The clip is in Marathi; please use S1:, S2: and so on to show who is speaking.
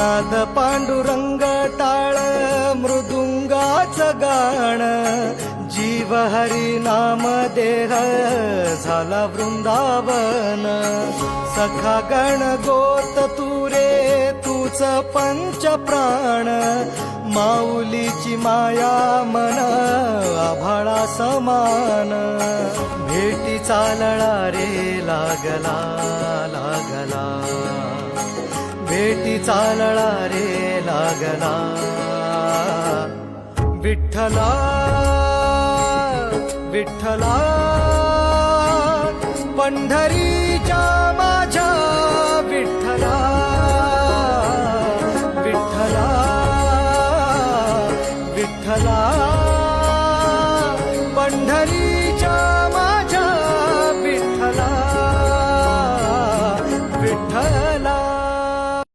S1: नाद पांडुरंग टाळ मृदुंगाच गाण जीव हरी नाम देह झाला वृंदावन सखा गण गोत तुरे तूच पंच प्राण माऊलीची माया मन आभाळा समान भेटी चालळा रे लागला लागला भेटी चालळा रे लागला विठ्ठला विठ्ठला पंढरी